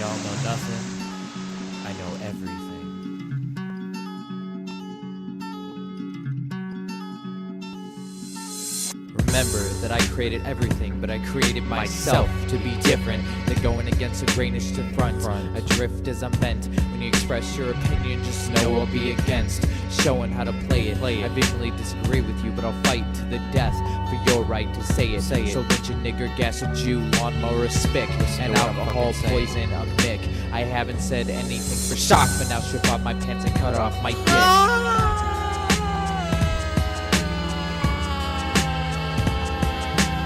y'all know nothing, I know everything. Remember that I created everything, but I created myself to be different. Than going against the grainish to front. Adrift as I'm bent. When you express your opinion, just know I'll be against showing how to play it. I vehemently disagree with you, but I'll fight to the death for your right to say it. So lynch a nigger, gas a Jew, lawnmower, a spick, and alcohol, poison, a mick. I haven't said anything for shock, but now strip off my pants and cut off my dick.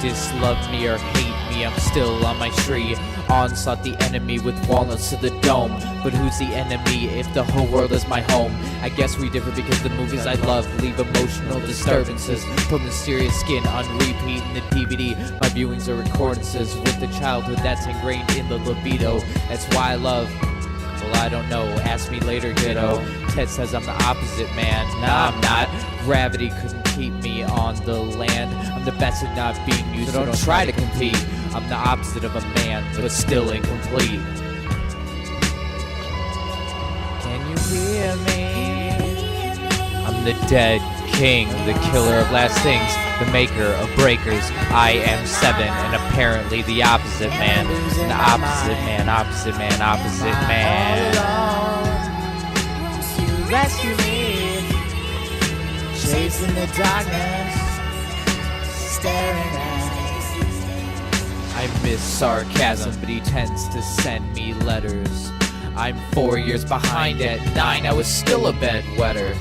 Dislove me or hate me, I'm still on my tree. Onslaught the enemy with walnuts to the dome. But who's the enemy if the whole world is my home? I guess we differ because the movies I love leave emotional disturbances. Put mysterious skin on repeat in the DVD. My viewings are recordances with the childhood that's ingrained in the libido. That's why I love. Well, I don't know, ask me later, kiddo. Ted says I'm the opposite, man. Nah, I'm not. Gravity couldn't keep me on the land. I'm the best at not being used, so don't try to compete. I'm the opposite of a man, but still incomplete. Can you hear me? I'm the dead king, the killer of last things, the maker of breakers. I am 7 and apparently the opposite man. The opposite man, opposite man, opposite man. To rescue me, chasing the darkness, staring at. I miss sarcasm, but he tends to send me letters. I'm 4 years behind at 9, I was still a bedwetter.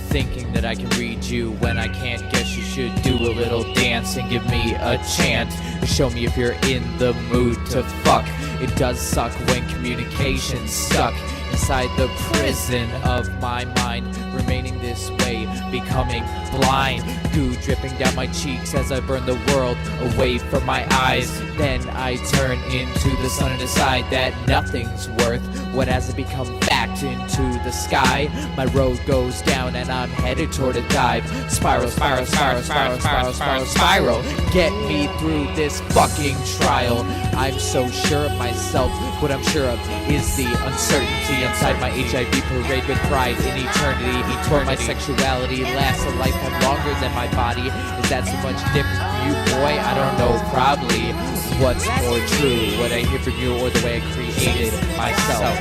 Thinking that I can read you when I can't. Guess you should do a little dance and give me a chant. Show me if you're in the mood to fuck. It does suck when communication's stuck inside the prison of my mind. Remaining this way, becoming blind. Goo dripping down my cheeks as I burn the world away from my eyes. Then I turn into the sun and decide that nothing's worth what hasn't become fact into the sky. My road goes down and I'm headed toward a dive. Spiral, spiral, spiral, spiral, spiral, spiral, spiral. Get me through this fucking trial. I'm so sure of myself. What I'm sure of is the uncertainty inside my HIV parade with pride in eternity. Where my sexuality lasts a lifetime longer than my body. Is that so much different from you, boy? I don't know, probably. What's more true, what I hear from you or the way I created myself?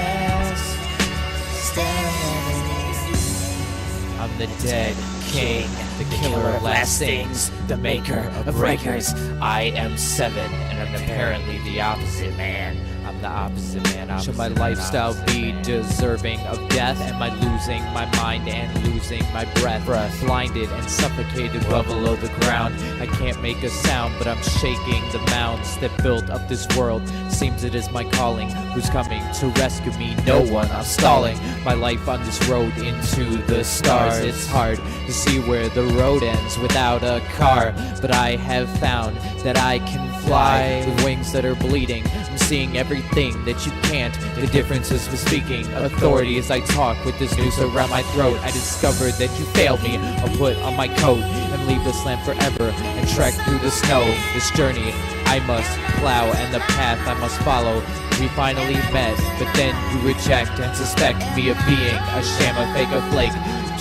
I'm the dead king, the killer of last things, the maker of breakers. I am 7 and I'm apparently the opposite man. I'm the opposite man. Should my lifestyle be deserving of death? Am I losing my mind and losing my breath? Blinded and suffocated well below the ground. I can't make a sound, but I'm shaking the mounds that built up this world. Seems it is my calling. Who's coming to rescue me? No one. I'm stalling my life on this road into the stars. It's hard to see where the road ends without a car, but I have found that I can fly with wings that are bleeding. I'm seeing everything that you can't. The difference is for speaking authority as I talk with this noose around my throat. I discovered that you failed me. I'll put on my coat and leave this land forever and trek through the snow. This journey I must plow and the path I must follow. We finally met, but then you reject and suspect me of being a sham, a fake, a flake.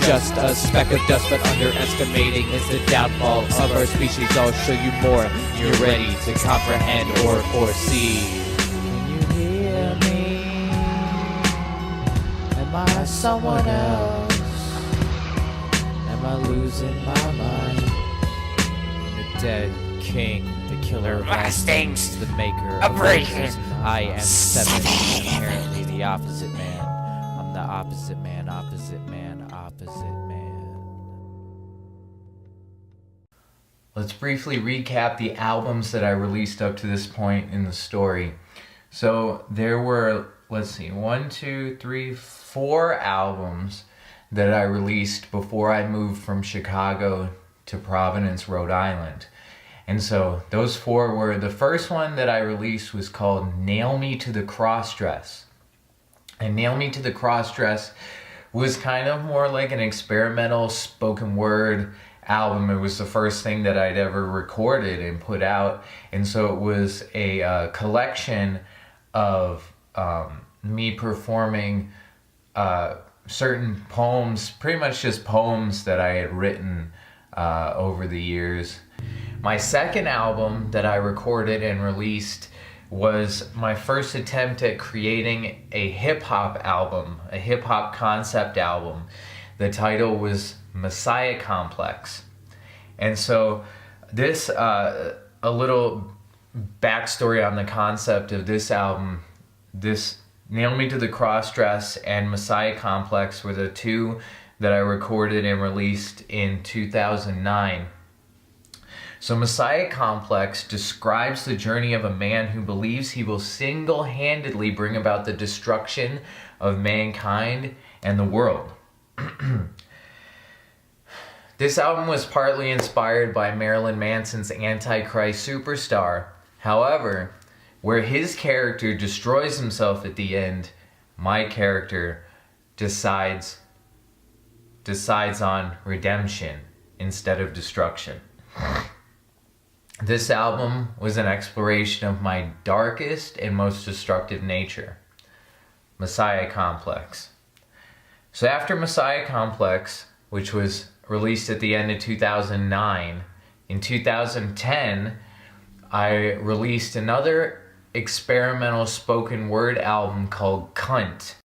Just a speck of dust, but underestimating is the downfall of our species. I'll show you more. You're ready to comprehend or foresee. Can you hear me? Am I someone else? Am I losing my mind? The dead king, the killer of last things, the maker of breakers. I am 7, apparently the opposite man. I'm the opposite man, opposite man, opposite man. Let's briefly recap the albums that I released up to this point in the story. So there were, 4 albums that I released before I moved from Chicago to Providence, Rhode Island. And so those 4 were, the first one that I released was called Nail Me to the Crossdress. And Nail Me to the Crossdress was kind of more like an experimental spoken word album. It was the first thing that I'd ever recorded and put out. And so it was a collection of me performing certain poems, pretty much just poems that I had written over the years. My second album that I recorded and released was my first attempt at creating a hip-hop album, a hip-hop concept album. The title was Messiah Complex. And so this, a little backstory on the concept of this album, this Nail Me to the Crossdress and Messiah Complex were the two that I recorded and released in 2009. So Messiah Complex describes the journey of a man who believes he will single-handedly bring about the destruction of mankind and the world. This album was partly inspired by Marilyn Manson's Antichrist Superstar. However, where his character destroys himself at the end, my character decides on redemption instead of destruction. This album was an exploration of my darkest and most destructive nature, Messiah Complex. So after Messiah Complex, which was released at the end of 2009, in 2010, I released another experimental spoken word album called Cunt.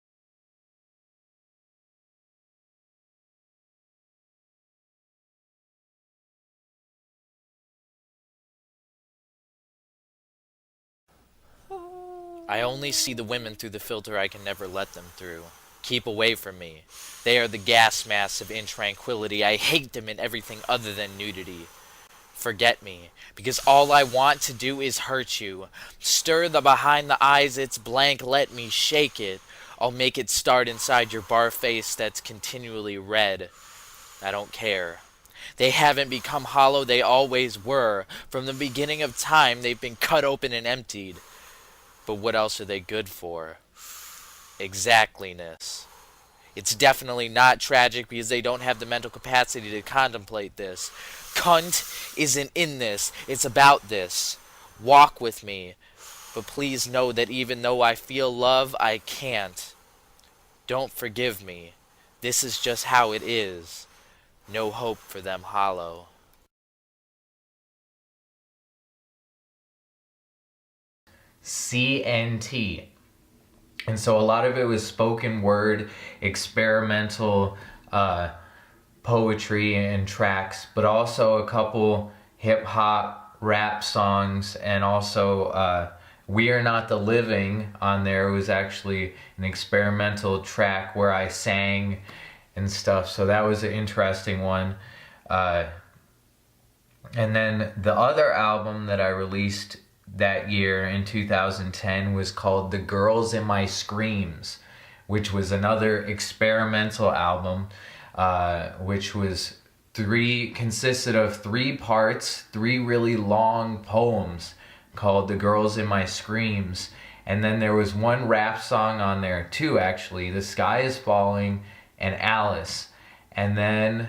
I only see the women through the filter I can never let them through. Keep away from me. They are the gas masks of intranquility. I hate them in everything other than nudity. Forget me, because all I want to do is hurt you. Stir the behind the eyes, it's blank, let me shake it. I'll make it start inside your bar face that's continually red. I don't care. They haven't become hollow, they always were. From the beginning of time, they've been cut open and emptied. But what else are they good for? Exactliness. It's definitely not tragic because they don't have the mental capacity to contemplate this. Cunt isn't in this, it's about this. Walk with me. But please know that even though I feel love, I can't. Don't forgive me. This is just how it is. No hope for them hollow. CNT. And so a lot of it was spoken word, experimental poetry and tracks, but also a couple hip-hop rap songs, and also We Are Not the Living on there was actually an experimental track where I sang and stuff, so that was an interesting one. And then the other album that I released that year in 2010 was called The Girls in My Screams, which was another experimental album, which was consisted of 3 parts, 3 really long poems called The Girls in My Screams. And then there was 1 rap song on there, 2 actually, The Sky is Falling and Alice. And then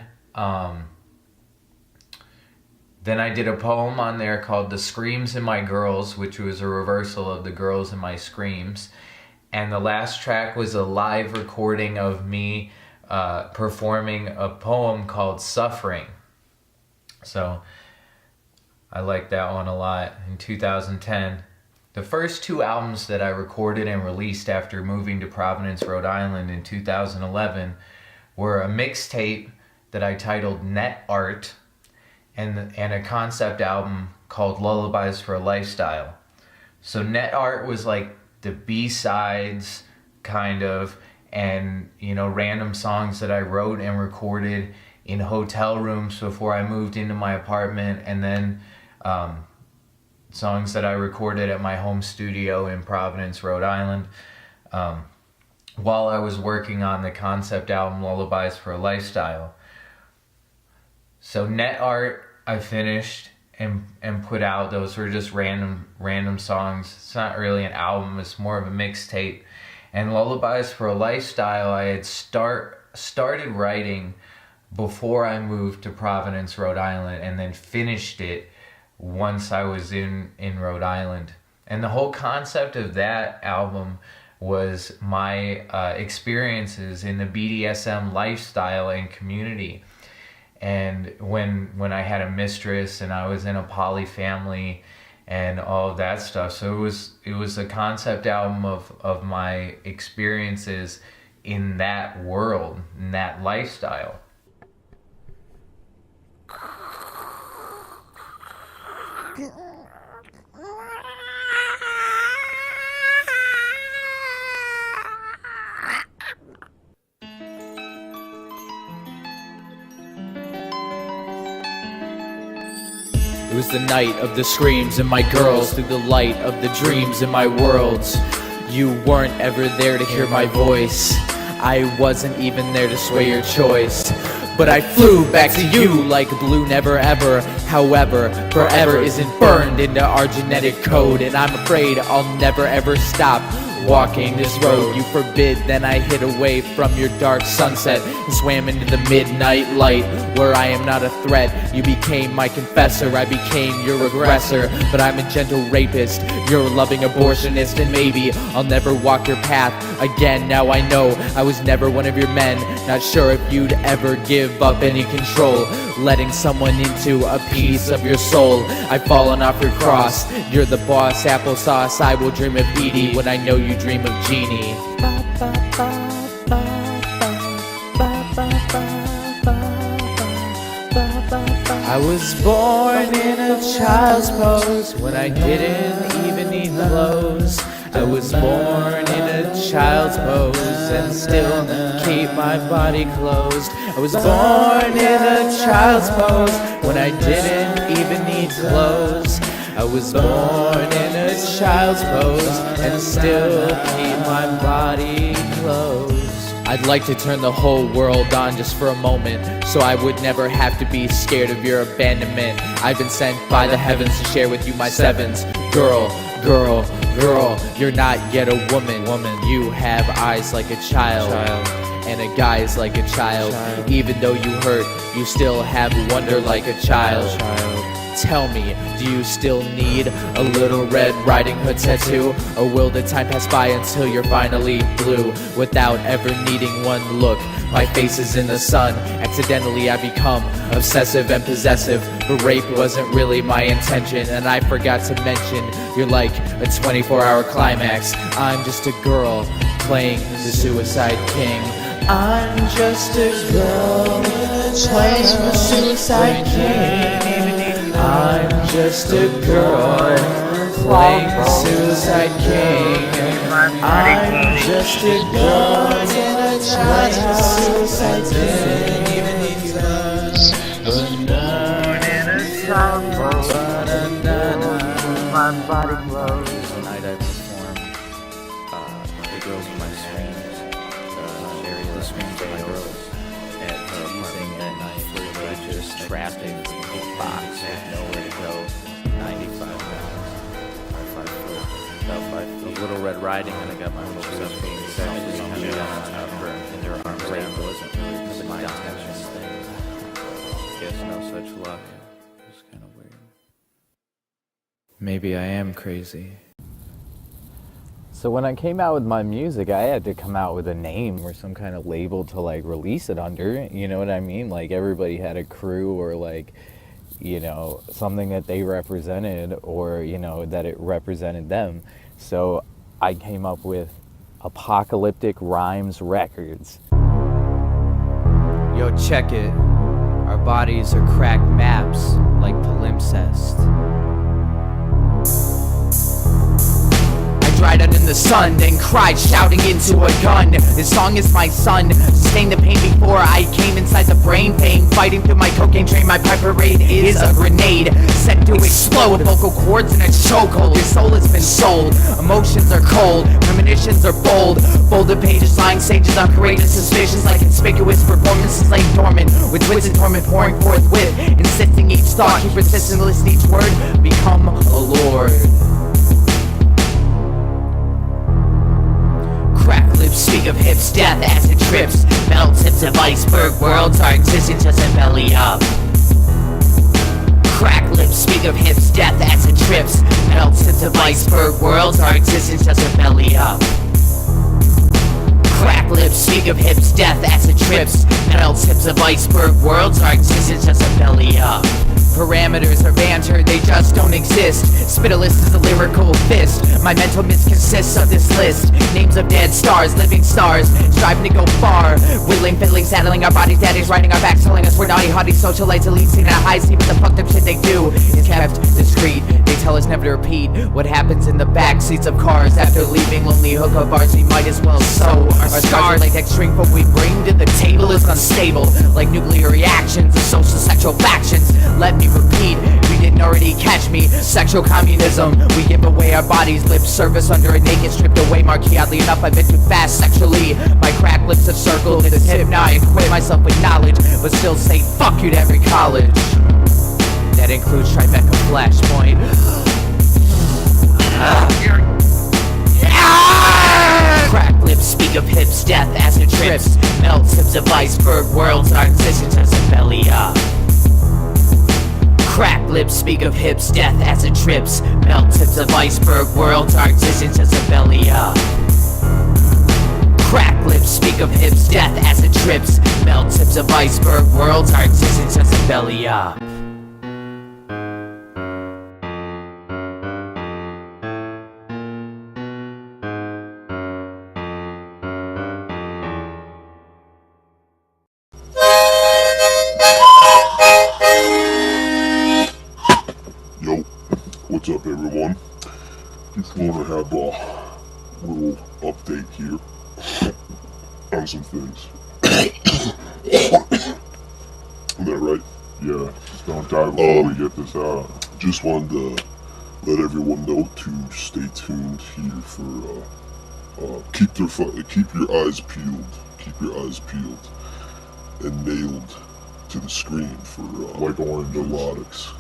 I did a poem on there called The Screams in My Girls, which was a reversal of The Girls in My Screams. And the last track was a live recording of me performing a poem called Suffering. So I like that one a lot in 2010. The first 2 albums that I recorded and released after moving to Providence, Rhode Island in 2011 were a mixtape that I titled Net Art, and a concept album called Lullabies for a Lifestyle. So Net Art was like the B-sides kind of, and random songs that I wrote and recorded in hotel rooms before I moved into my apartment, and then songs that I recorded at my home studio in Providence, Rhode Island, while I was working on the concept album Lullabies for a Lifestyle. So Net Art I finished and put out. Those were just random songs. It's not really an album, it's more of a mixtape. And Lullabies for a Lifestyle I had started writing before I moved to Providence, Rhode Island, and then finished it once I was in Rhode Island. And the whole concept of that album was my experiences in the BDSM lifestyle and community. And when I had a mistress and I was in a poly family and all of that stuff. So it was a concept album of my experiences in that world, in that lifestyle. It was the night of the screams and my girls, through the light of the dreams in my worlds. You weren't ever there to hear my voice. I wasn't even there to sway your choice. But I flew back to you like blue never ever. However, forever isn't burned into our genetic code, and I'm afraid I'll never ever stop walking this road you forbid. Then I hid away from your dark sunset and swam into the midnight light, where I am not a threat. You became my confessor, I became your aggressor. But I'm a gentle rapist, you're a loving abortionist, and maybe I'll never walk your path again. Now I know I was never one of your men, not sure if you'd ever give up any control, letting someone into a piece of your soul. I've fallen off your cross, you're the boss, applesauce. I will dream of Edie when I know you dream of Genie. I was born in a child's pose when I didn't even need clothes. I was born in a child's pose and still keep my body closed. I was born in a child's pose when I didn't even need clothes. I was born in a child's pose and still keep my body closed. I'd like to turn the whole world on just for a moment, so I would never have to be scared of your abandonment. I've been sent by the heavens to share with you my sevens. Girl, girl, girl, you're not yet a woman. You have eyes like a child. And a guy's like a child. Even though you hurt, you still have wonder like a child. Tell me, do you still need a little Red Riding Hood tattoo? Or will the time pass by until you're finally blue, without ever needing one look? My face is in the sun. Accidentally I become obsessive and possessive, but rape wasn't really my intention. And I forgot to mention, you're like a 24-hour climax. I'm just a girl playing the Suicide King. I'm just a girl playing the Suicide King. I'm just a girl playing the Suicide King. I'm just a girl playing the Suicide King. I was born in a child pose, my body closed. Tonight I performed The Girls in My Swings, the swings of my girls at her apartment that night, where they just trapped in a box with nowhere to go, 95 pounds, or 5 foot, about 5 feet. Little Red Riding, and I got my little stuff being sexually coming down on top of her, and her arms down. It wasn't really my intention thing. Guess no such luck. It was kind of weird. Maybe I am crazy. So when I came out with my music, I had to come out with a name or some kind of label to like release it under, you know what I mean? Like everybody had a crew or like, you know, something that they represented or, you know, that it represented them. So I came up with Apocalyptic Rhymes Records. Yo, check it. Our bodies are cracked maps like palimpsest. Dried out in the sun, then cried, shouting into a gun. This song is my son, sustained the pain before I came inside the brain pain. Fighting through my cocaine train, my pipe parade is a grenade set to explode. Vocal cords in a chokehold, your soul has been sold. Emotions are cold, premonitions are bold. Folded pages, lying sages, uncourageous suspicions like conspicuous performances laying dormant. With wits and torment pouring forth with, insisting each thought, keep persistent, listen each word, become a lord. Crack lips speak of hips, death, acid trips. Metal tips of iceberg worlds, our existence doesn't belly up. Crack lips speak of hips, death, acid trips. Metal tips of iceberg worlds, our existence doesn't belly up. death, acid trips, metal tips of iceberg worlds. Our existence just a belly up. Parameters are banter, they just don't exist. Spittlist is a lyrical fist. My mental mist consists of this list. Names of dead stars, living stars, striving to go far. Whittling, fiddling, saddling our bodies, daddies riding our backs, telling us we're naughty, haughty, socialites, elites, singing at high C. But the fucked up shit they do is kept discreet. They tell us never to repeat what happens in the back seats of cars after leaving lonely hookup bars. We might as well sew our scars are like extreme. What we bring to the table is unstable, like nuclear reactions and social sexual factions. Let me repeat, we didn't already catch me. Sexual communism, we give away our bodies, lip service under a naked stripped away marquee. Oddly enough, I've been too fast sexually. My crack lips have circled in the tip. Now I equate myself with knowledge, but still say fuck you to every college. That includes Tribeca Flashpoint. Crack lips speak of hips, death, acid trips, melt tips of iceberg worlds. Our existence has a belly up. Crack lips speak of hips, death, acid trips, melt tips of iceberg worlds. Our existence has a belly up. Crack lips speak of hips, death, acid trips, melt tips of iceberg worlds. Our existence has a belly up. Yo, what's up everyone? Just wanna have a little update here on some things. Am I right? Yeah, just don't die before we get this out. Just wanted to let everyone know to stay tuned here for keep your eyes peeled. Keep your eyes peeled and nailed to the screen for Like oranges. Nilotic's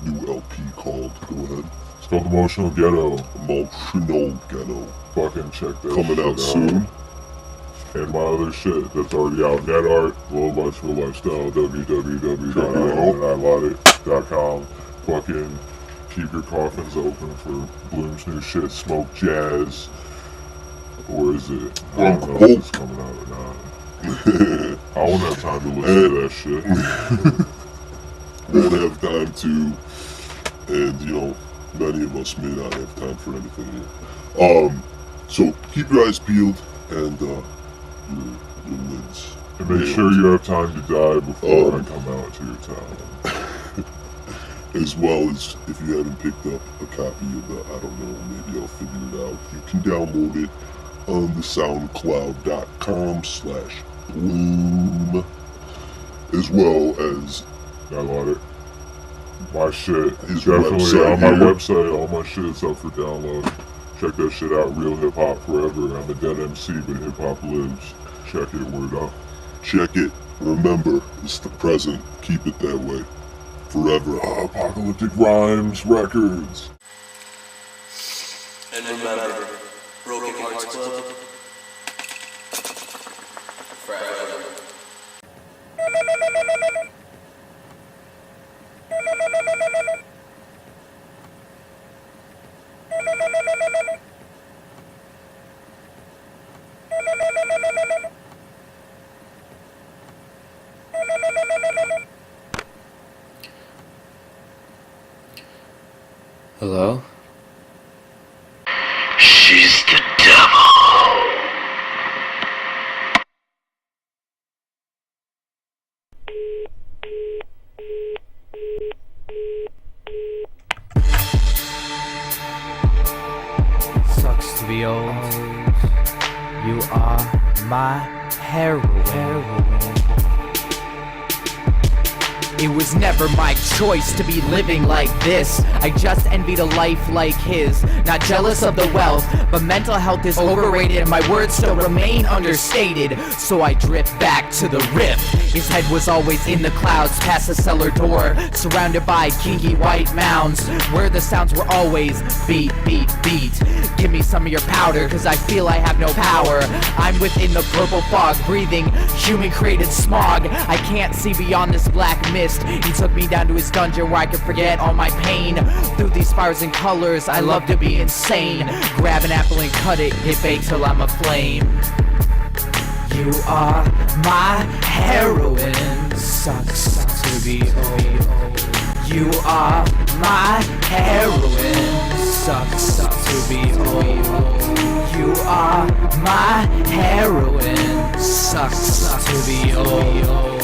new LP called, go ahead, It's called Emotional Ghetto. Emotional Ghetto. Fucking check that Coming shit out soon. And my other shit that's already out. Net art, Low Lights for Lifestyle, www.nilotic.com. Fucking keep your coffins open for Bloom's new shit, Smoke Jazz. Or is it? I don't know if it's coming out or not. I won't have time to listen to that shit. Won't have time to, and you know, many of us may not have time for anything here. So keep your eyes peeled and your lids. And make sure you have time to die before I come out to your town. As well as, if you haven't picked up a copy of the, I don't know, maybe I'll figure it out. You can download it on the soundcloud.com/bloom, as well as Nilotic. My shit is His definitely website on my here. website. All my shit is up for download. Check that shit out. Real hip hop forever. I'm a dead MC, but hip hop lives. Check it. Word up. check it. Remember, it's the present. Keep it that way. Forever. Apocalyptic Rhymes Records. And remember, Broken Hearts Club. Forever. Hello? She's the devil. Sucks to be old. You are my heroine. It was never my choice to be living like this. I just envied a life like his. Not jealous of the wealth, but mental health is overrated and my words still remain understated. So I drift back to the rift. His head was always in the clouds past the cellar door, surrounded by kinky white mounds where the sounds were always beat, beat, beat. Give me some of your powder, cause I feel I have no power. I'm within the purple fog, breathing human-created smog. I can't see beyond this black mist. He took me down to his dungeon where I could forget all my pain. Through these fires and colors, I love to be insane. Grab an apple and cut it, get baked till I'm aflame. You are my heroine. Sucks to be old. You are my heroine. Sucks to be old. You are my heroine. Sucks to be old.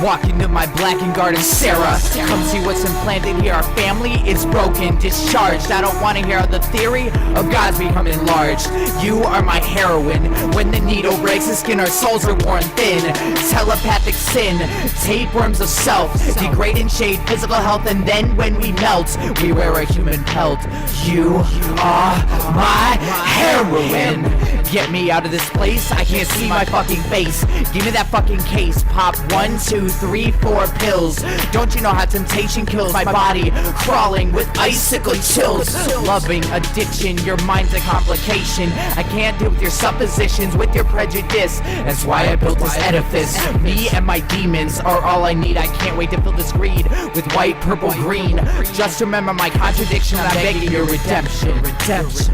Walk into my blackened garden, Sarah. Come see what's implanted here. Our family is broken, discharged. I don't want to hear the theory of God's become enlarged. You are my heroine. When the needle breaks the skin, our souls are worn thin. Telepathic sin, tapeworms of self, degrade and shade physical health, and then when we melt, we wear a human pelt. You are my heroine. Get me out of this place, I can't see my fucking face. Give me that fucking case. Pop 1, 2, 3, 4 pills. Don't you know how temptation kills my body? Crawling with icicle chills. Loving addiction, your mind's a complication. I can't deal with your suppositions, with your prejudice. That's why I built this edifice. Me and my demons are all I need. I can't wait to fill this greed with white, purple, green. Just remember my contradiction, I'm begging your redemption. Redemption.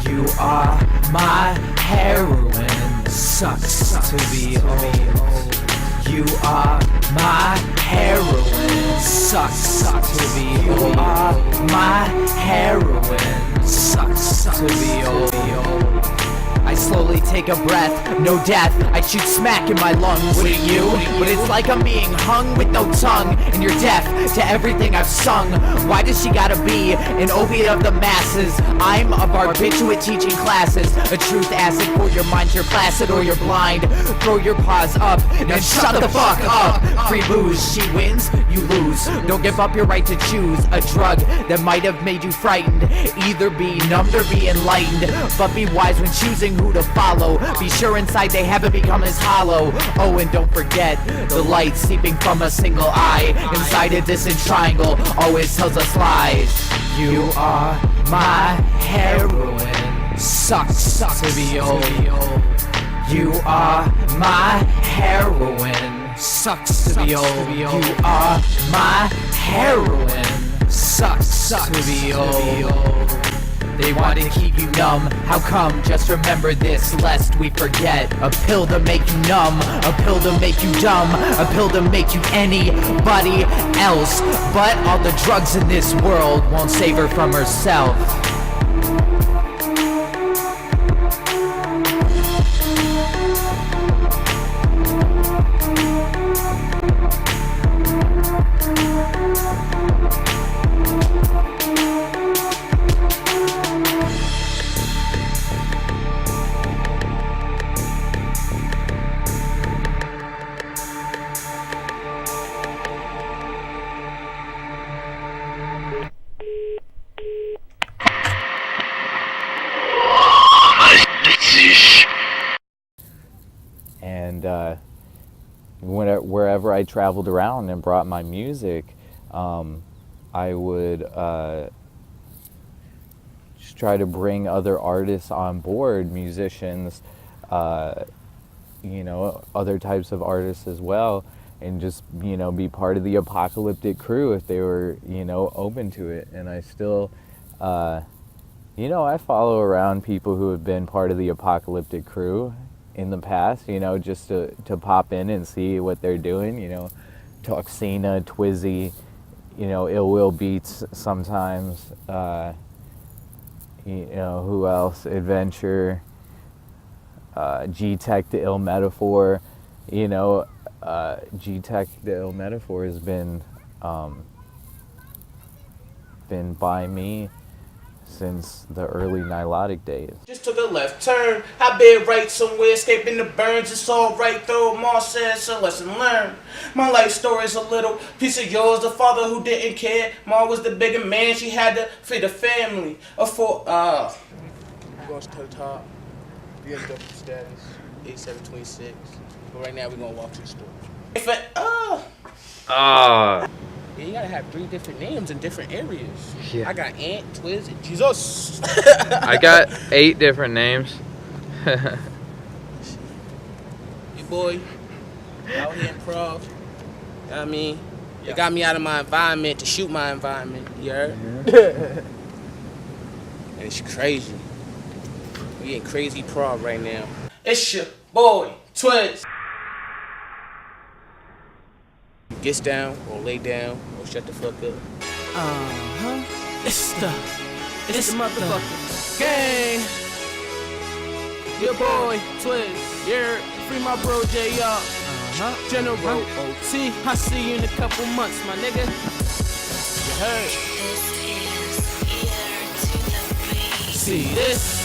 You are my heroine. Sucks to be old. You are my heroine. Sucks to be old. You are my heroine. Sucks to be old. I slowly take a breath, no death, I shoot smack in my lungs. Wouldn't you? But it's like I'm being hung with no tongue, and you're deaf to everything I've sung. Why does she gotta be an opiate of the masses? I'm a barbiturate teaching classes, a truth acid for your mind, you're placid or you're blind. Throw your paws up, and shut the fuck up. Free booze, she wins, you lose. Don't give up your right to choose a drug that might have made you frightened. Either be numbed or be enlightened, but be wise when choosing who to follow. Be sure inside they haven't become as hollow. Oh, and don't forget the light seeping from a single eye inside a distant triangle always tells us lies. You are my heroine. Sucks to be old. You are my heroine. Sucks to be old. You are my heroine. Sucks to be old. They want to keep you numb. How come? Just remember this, lest we forget. A pill to make you numb, a pill to make you dumb, a pill to make you anybody else. But all the drugs in this world won't save her from herself. And wherever I traveled around and brought my music, I would just try to bring other artists on board, musicians, other types of artists as well, and just, be part of the Apocalyptic Crew if they were, open to it. And I still, I follow around people who have been part of the Apocalyptic Crew in the past, just to pop in and see what they're doing, Toxina, Twizzy, Ill Will Beats sometimes, who else, Adventure, G-Tech the Ill Metaphor, G-Tech the Ill Metaphor has been by me since the early Nilotic days. Just took a left turn, I been right somewhere, escaping the burns, it's alright though, Ma said it's a lesson learned. My life story's a little piece of yours, the father who didn't care, Ma was the bigger man, she had to feed the family. Going to the top, BMW status, 8726, but right now we're gonna walk to the store. Yeah, you gotta have 3 different names in different areas. Yeah. I got Ant, Twiz, and Jesus. I got 8 different names. Your boy, out here in Prov. You know what I mean? It got me out of my environment to shoot my environment. You heard? And it's crazy. We in crazy Prov right now. It's your boy, Twist. Gets down, or lay down, or shut the fuck up. It's the motherfucking gang. Your boy, Twist. Yeah, free my bro, J.R. General OT. I see you in a couple months, my nigga. You heard? See this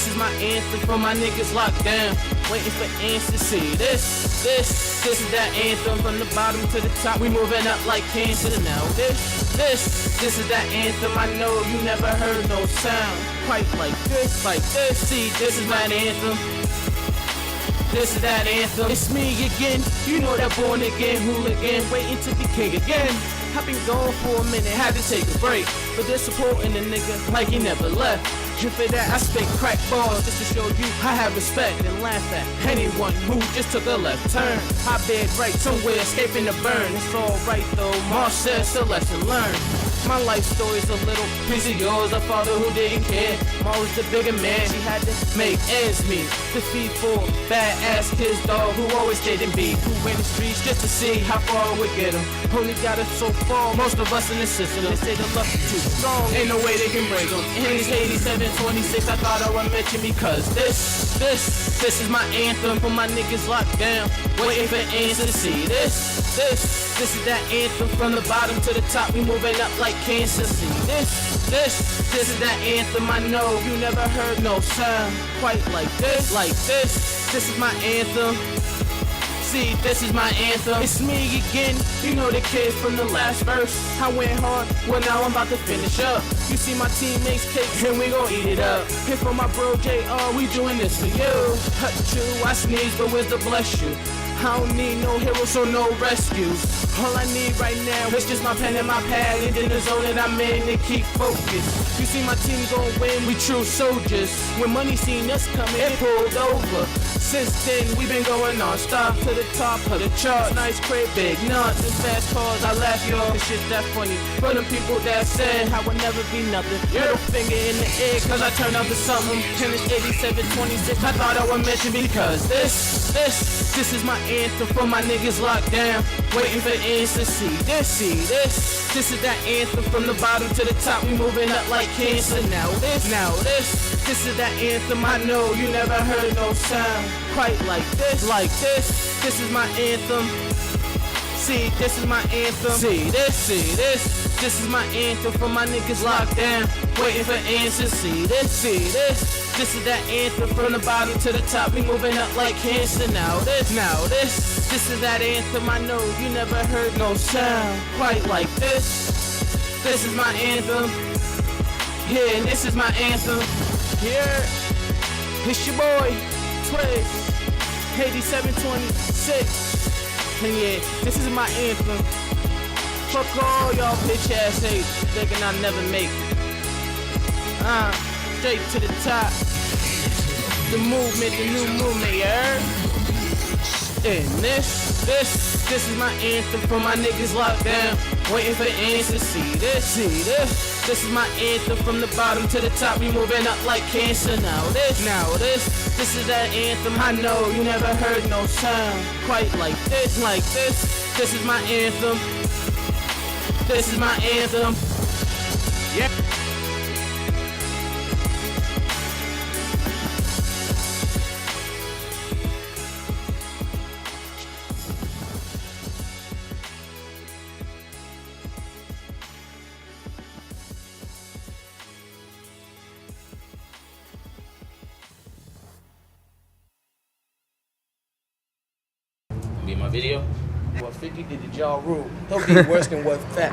is my anthem for my niggas locked down, waiting for answers. See this is that anthem from the bottom to the top. We moving up like cancer now. This is that anthem. I know you never heard no sound quite like this, like this. See, this is my anthem. This is that anthem. It's me again. You know that born again hooligan, waiting to be king again. I've been gone for a minute, had to take a break, but they're supporting the nigga like he never left. And for that, I spit crack balls just to show you I have respect and laugh at anyone who just took a left turn. I bed right somewhere, escaping the burn. It's alright though, Mars says it's a lesson learned. My life story's a little piece of yours. A father who didn't care. Mom was the bigger man. She had to make ends meet. To feed four badass kids, dog, who always didn't be. Who went the streets just to see how far we get them. Only got us so far. Most of us in the system. They say the luck is too strong. Ain't no way they can break them. And it's 87-26. I thought I would mention because this is my anthem for my niggas locked down, waiting for answers to see this is that anthem from the bottom to the top. We moving up like cancer. See this is that anthem. I know you never heard no sound quite like this, like this. This is my anthem. See, this is my anthem. It's me again. You know the kid from the last verse. I went hard, well now I'm about to finish up. You see my teammates cake and we gon' eat it up. Here for my bro J.R., we doing this for you. Hut you, I sneeze, but where's the bless you? I don't need no heroes, so no rescues. All I need right now is just my pen and my pad, and in the zone that I'm in to keep focused. You see my team gon' win, we true soldiers. When money seen us coming, it pulled over. Since then, we been going non-stop to the top of the charts. Nice crib, big nuts, and fast cars. I laugh, y'all, this shit that funny. For the people that said I would never be nothing, middle finger in the air, cause I turned up to something. And it's 87-26, I thought I would mention because this is my anthem for my niggas locked down, waiting for answers. See this is that anthem from the bottom to the top. We moving up like cancer. Now this is that anthem. I know you never heard no sound quite like this, like this. This is my anthem. See, this is my anthem. See this is my anthem for my niggas locked down, waiting for answers. See this is that anthem from the bottom to the top. We moving up like cancer. Now this is that anthem. I know you never heard no sound quite like this. This is my anthem. Yeah, this is my anthem. Here, it's your boy, Twist, 87-26. And yeah, this is my anthem. Fuck all y'all bitch ass haters thinking I'll never make it. Straight to the top. The movement, the new movement, you heard? And this is my anthem for my niggas locked down, waiting for answers. See this is my anthem from the bottom to the top. We moving up like cancer. Now this is that anthem. I know you never heard no sound quite like this, like this. This is my anthem. This is my anthem. Yeah. Be my video. What 50 did to Ja Rule. He'll be worse than what Fat.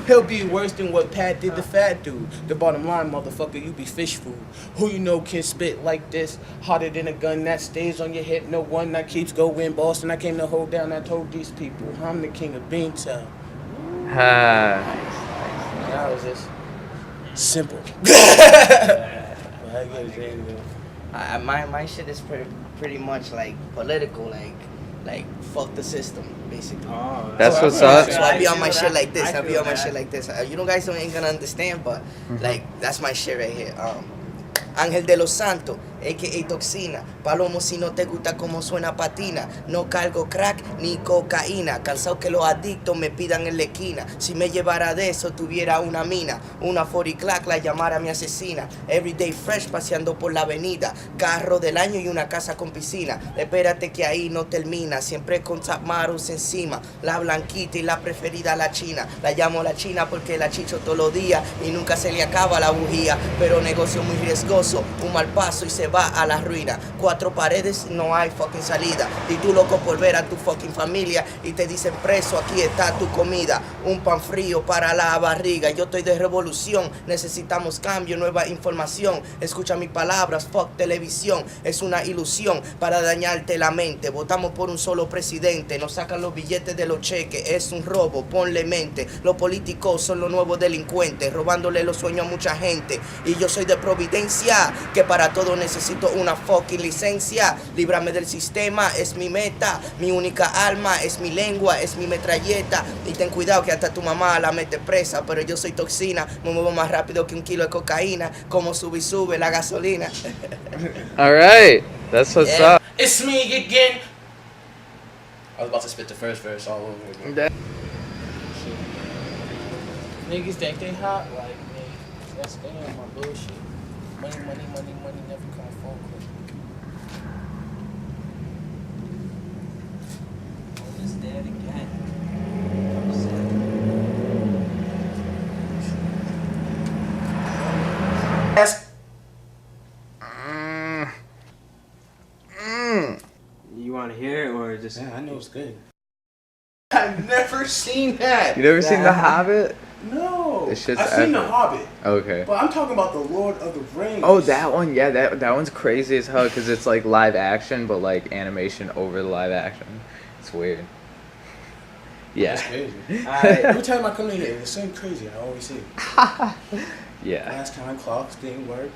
He'll be worse than what Pat did to Fat Dude. The bottom line, motherfucker, you be fish food. Who you know can spit like this, harder than a gun that stays on your hip. No one that keeps going. Boston, I came to hold down. I told these people, I'm the king of Beantown. How is this? Simple. My shit is pretty much like political, like fuck the system, basically. That's what's up. So I be on my shit like this. You know, guys ain't gonna understand, but like that's my shit right here. Ángel de los Santos, a.k.a. toxina. Palomo, si no te gusta como suena patina. No cargo crack ni cocaína. Cansado que los adictos me pidan en la esquina. Si me llevara de eso, tuviera una mina. Una 40 clack la llamara mi asesina. Everyday fresh paseando por la avenida. Carro del año y una casa con piscina. Espérate que ahí no termina. Siempre con Top Models encima. La blanquita y la preferida la china. La llamo la china porque la chicho todos los días y nunca se le acaba la bujía. Pero negocio muy riesgoso, un mal paso y se va a la ruina. 4 paredes, no hay fucking salida. Y tú loco por ver a tu fucking familia y te dicen preso, aquí está tu comida. Un pan frío para la barriga. Yo estoy de revolución, necesitamos cambio, nueva información. Escucha mis palabras, fuck televisión. Es una ilusión para dañarte la mente. Votamos por un solo presidente, nos sacan los billetes de los cheques. Es un robo, ponle mente. Los políticos son los nuevos delincuentes, robándole los sueños a mucha gente. Y yo soy de Providencia, que para todo necesito una fucking licencia. Líbrame del sistema, es mi meta. Mi única alma es mi lengua, es mi metralleta. Y ten cuidado que hasta tu mamá la mete presa. Pero yo soy toxina, me muevo más rápido que un kilo de cocaína. Como sube y sube la gasolina. All right, that's what's Yeah. up. It's me again. I was about to spit the first verse all over again. Niggas think they hot like me. That's damn my bullshit. Money, money, money, money never come phone quick. Oh, it's dead again. That's You want to hear it or just? yeah, I know it's good. I've never seen that. You never seen The Hobbit? No. This shit's I've seen The epic. Hobbit, Okay. but I'm talking about the Lord of the Rings. Oh, that one, yeah, that one's crazy as hell because it's like live action, but like animation over the live action. It's weird. Yeah. That's crazy. Alright. Every time I come in here, it's so crazy. I always see it. Yeah. Last time clocks didn't work.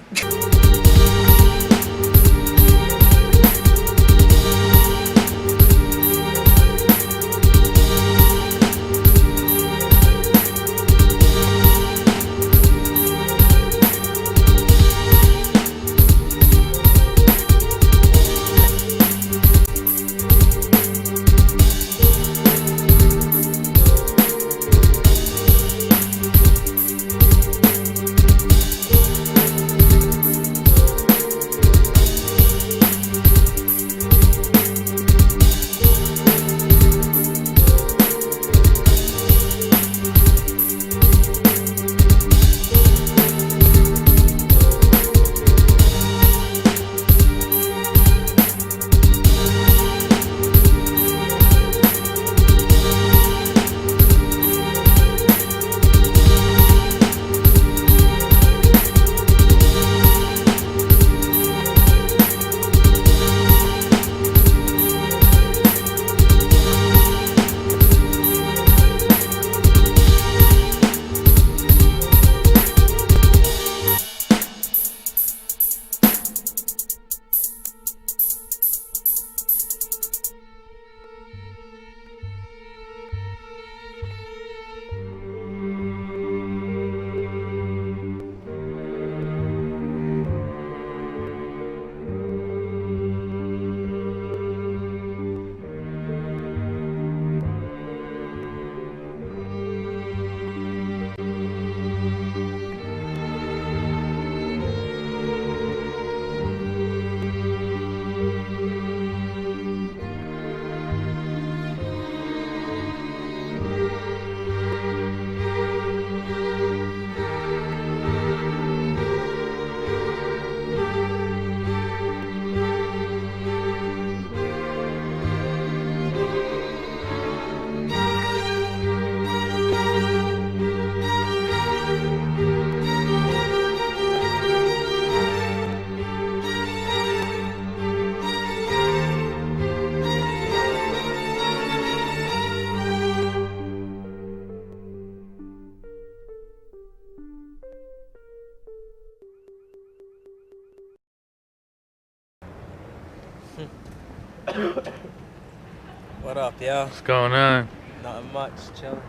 What up, yo? What's going on? Nothing much, chilling.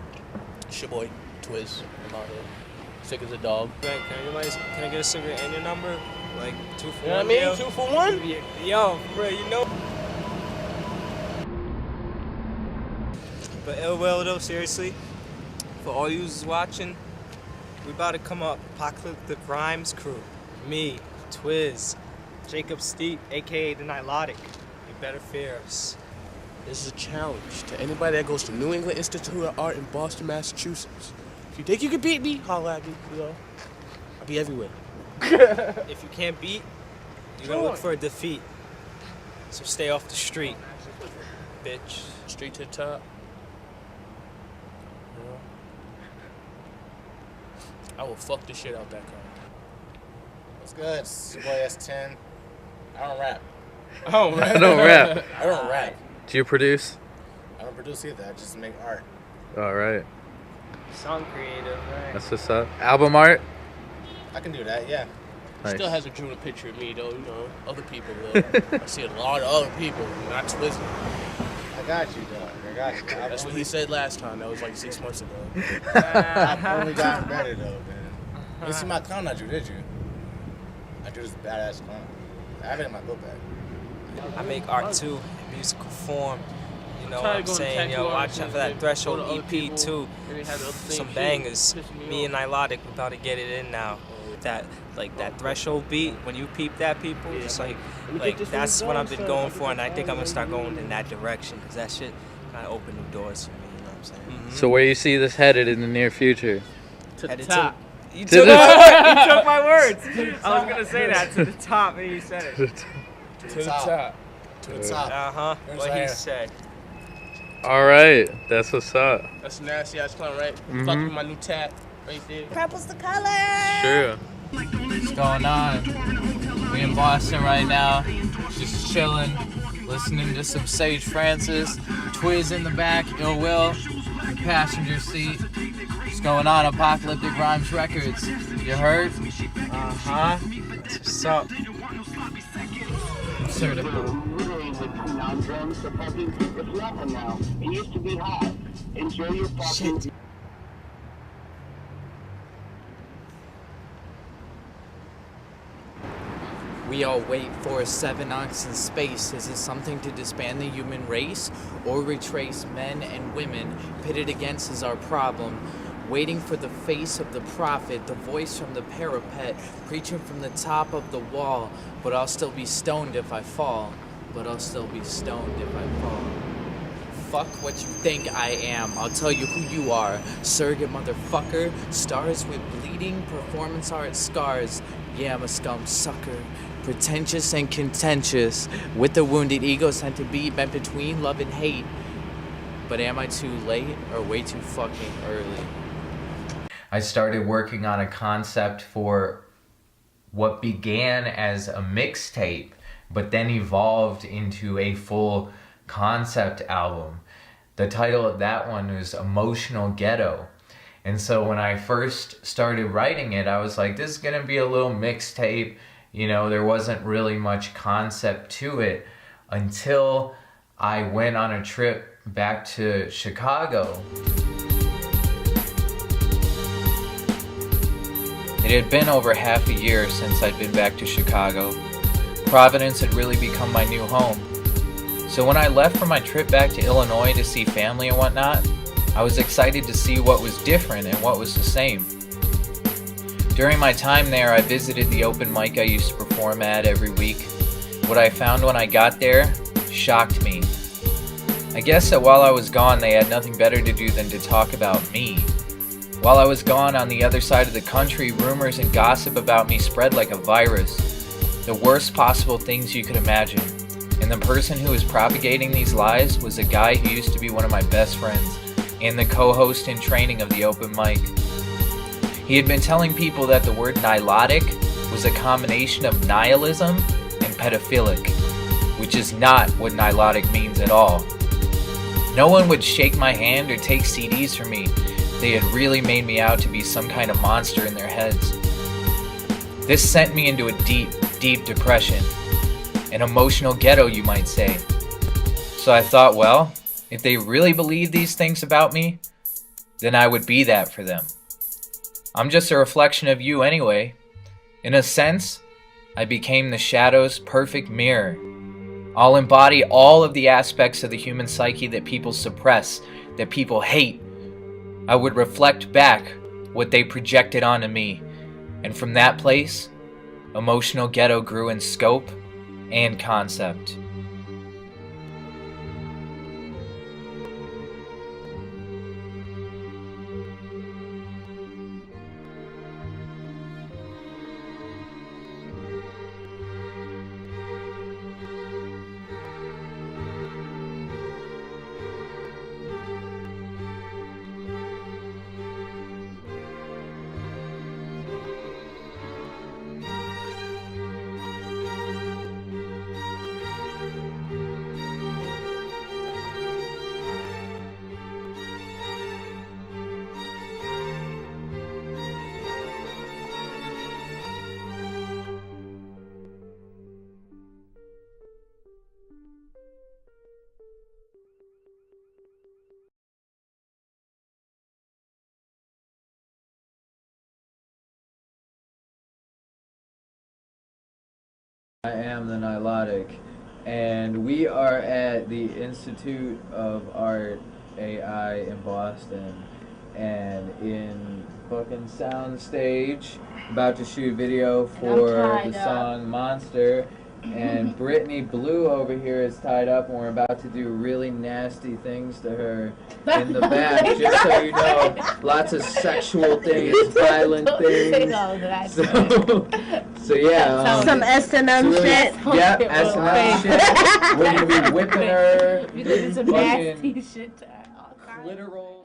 It's your boy, Twiz. I'm out here. Sick as a dog. Grant, can I get a cigarette and your number? Like 2 for You know what I 1 mean? deal. 2 for 1? Yo, bro, you know. But ill will though, seriously. For all yous watching, we about to come up Apocalyptic Rhymes Crew. Me, Twiz, Jacob Steep, aka the Nilotic. You better fear us. This is a challenge to anybody that goes to New England Institute of Art in Boston, Massachusetts. If you think you can beat me, holla at me, you know. I'll be everywhere. If you can't beat, you're gonna look for a defeat. So stay off the street, bitch. Straight to the top. You know? I will fuck the shit out that car. What's good? It's your boy S10. I don't rap. Oh, man. I don't rap. I don't rap. Do you produce? I don't produce either. I just make art. All right. Song creative, right? That's what's up. Album art? I can do that, yeah. Nice. Still hasn't drew a picture of me, though, you know. Other people, though. I see a lot of other people, not Twisted. I got you, dog. I got you. That's what he said last time. That was like 6 months ago. I've only gotten better, though, man. You didn't see my clown I drew, did you? I drew this badass clown. I have it in my book bag. I make art too, in musical form. You know Try what to I'm go to saying? tattoo Yo, watch artists out for and that go to Threshold other EP people, too. maybe have the same Some shit, bangers. pissing Me and off. Nilotic, we about to get it in now. That Threshold beat, when you peep that, people, just like that's what I've been going for, and I think I'm gonna start going in that direction because that shit kind of opened new doors for me. You know what I'm saying? So where you see this headed in the near future? To the Headed top. You To took the- my words. You took my words. I was gonna say that to the top, and you said it. To the top. To the top. Uh huh. Here's What he there. said. All right. That's what's up. That's a nasty ass clown, right? Mhm. Fuck with my new tat right there. Purple's the color. Sure. What's going on? We in Boston right now, just chilling, listening to some Sage Francis, Twiz in the back, Ill Will, passenger seat. What's going on? Apocalyptic Rhymes Records. You heard? Uh-huh. What's up? Certified. Shit. We all wait for 7 arcs in space. Is it something to disband the human race? Or retrace men and women pitted against is our problem? Waiting for the face of the prophet, the voice from the parapet, preaching from the top of the wall. But I'll still be stoned if I fall. But I'll still be stoned if I fall. Fuck what you think I am. I'll tell you who you are. Surrogate motherfucker. Stars with bleeding performance art scars. Yeah, I'm a scum sucker. Pretentious and contentious. With a wounded ego sent to be bent between love and hate. But am I too late or way too fucking early? I started working on a concept for what began as a mixtape, but then evolved into a full concept album. The title of that one was Emotional Ghetto. And so when I first started writing it, I was like, this is gonna be a little mixtape. You know, there wasn't really much concept to it until I went on a trip back to Chicago. It had been over half a year since I'd been back to Chicago. Providence had really become my new home. So when I left for my trip back to Illinois to see family and whatnot, I was excited to see what was different and what was the same. During my time there, I visited the open mic I used to perform at every week. What I found when I got there shocked me. I guess that while I was gone, they had nothing better to do than to talk about me. While I was gone on the other side of the country, rumors and gossip about me spread like a virus. The worst possible things you could imagine. And the person who was propagating these lies was a guy who used to be one of my best friends and the co-host in training of the open mic. He had been telling people that the word Nilotic was a combination of nihilism and pedophilic, which is not what Nilotic means at all. No one would shake my hand or take CDs from me. They had really made me out to be some kind of monster in their heads. This sent me into a deep, deep depression. An emotional ghetto, you might say. So I thought, well, if they really believe these things about me, then I would be that for them. I'm just a reflection of you anyway. In a sense, I became the shadow's perfect mirror. I'll embody all of the aspects of the human psyche that people suppress, that people hate. I would reflect back what they projected onto me, and from that place, Emotional Ghetto grew in scope and concept. I am the Nilotic, and we are at the Institute of Art AI in Boston, and in fucking soundstage, about to shoot video for the song Monster, and Brittany Blue over here is tied up, and we're about to do really nasty things to her in the back, just so you know, lots of sexual things, violent things. So yeah, some S&M shit. Yeah, S&M shit. We're gonna be whipping her. You did some nasty shit to her. Literal.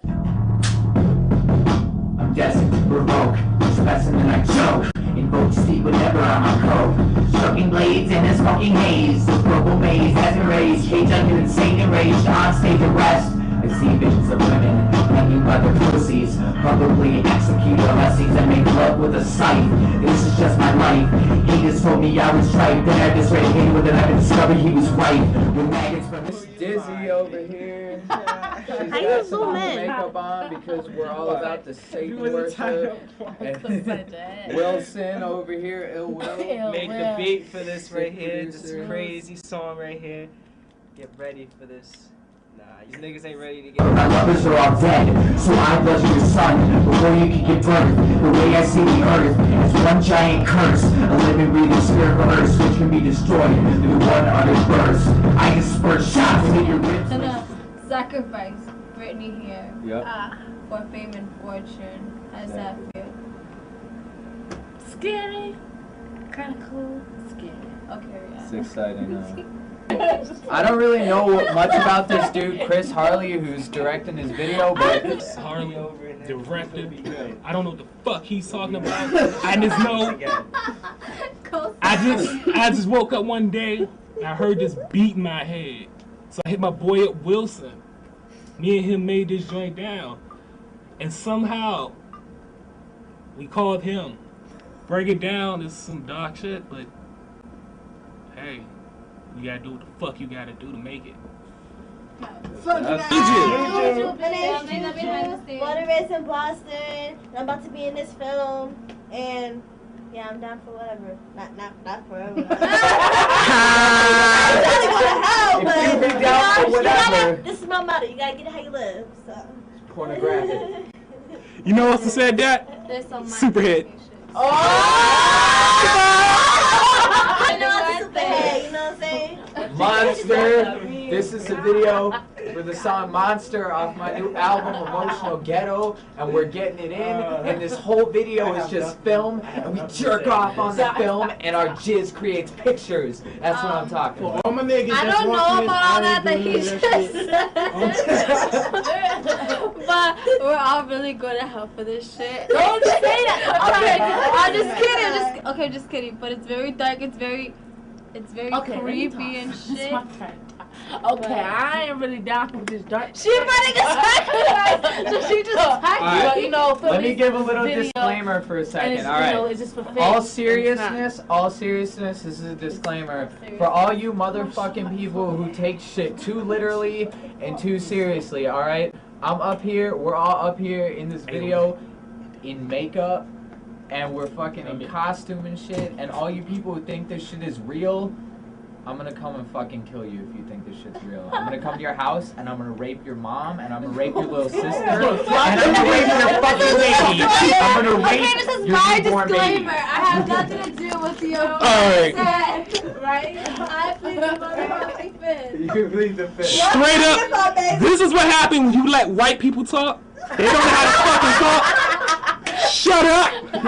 I'm destined to provoke, specimen I choke. Invoke Steve whenever I'm on coke. Stroking blades in this fucking haze. The purple maze has been raised. Cage under insane enraged. On stage arrest. I see visions of women hanging by their pussies. Probably execute blessings and make love with a scythe. This is just my life. He just told me I was tripe. Then I just read him with an I discovered he was right. With maggots from Miss Dizzy over here. How you zoom in? Makeup on because we're all about the Satan worship. And Wilson over here, Ill Will. Make the beat for this right here, this crazy song right here. Get ready for this. Nah, these niggas ain't ready to get. My lovers are all dead, so I bless your son before you can give birth. The way I see the earth is one giant curse, a living, breathing spirit verse which can be destroyed through one utter burst. I disperse shots into your ribs. Gonna sacrifice Brittany here Yep. for fame and fortune. How does that feel? Scary. Kind of cool. Scary. Okay, yeah. It's exciting. I don't really know much about this dude, Chris Harley, who's directing his video, but Harley directed. I don't know what the fuck he's talking about. I just know. I just woke up one day and I heard this beat in my head. So I hit my boy up Wilson. Me and him made this joint down. And somehow we called him. Break it down is some dark shit, but hey, you gotta do what the fuck you gotta do to make it. Fuck you. My name's Juju. Born and raised in Boston. And I'm about to be in this film. And yeah, I'm down for whatever. Not forever. I'm trying to go to hell, but if you be down for whatever. This is my motto. You gotta get it how you live. So. Pornographic. You know what's said that? There's some Superhead. I know it's a superhead, you know what I'm saying? Monster. This is a video for the song Monster off my new album Emotional Ghetto, and we're getting it in, and this whole video is just film, and we jerk off on the film, and our jizz creates pictures. That's what I'm talking about. All my niggas I don't know about all that he just said. But we're all really good at help for this shit. Don't say that. I'm just kidding. Just kidding. But it's very dark. It's very creepy and shit. Okay, I ain't really down with this dark. She might have sacrificed, so she just Alright, But, you know, let me give a little disclaimer for a second. Alright, all seriousness, this is a disclaimer. For all you motherfucking people who take shit too literally and too seriously, alright? I'm up here, we're all up here in this video in makeup and we're fucking in costume and shit, and all you people who think this shit is real, I'm gonna come and fucking kill you if you think this shit's real. I'm gonna come to your house and I'm gonna rape your mom and I'm gonna rape your little sister and I'm gonna rape your fucking baby. I'm gonna rape Okay, this is your my newborn disclaimer. baby. I have nothing to do with you. Alright. Right? I plead the motherfucking fifth. You plead the fifth. Straight up, this is what happens when you let white people talk. They don't know how to fucking talk. Shut up. This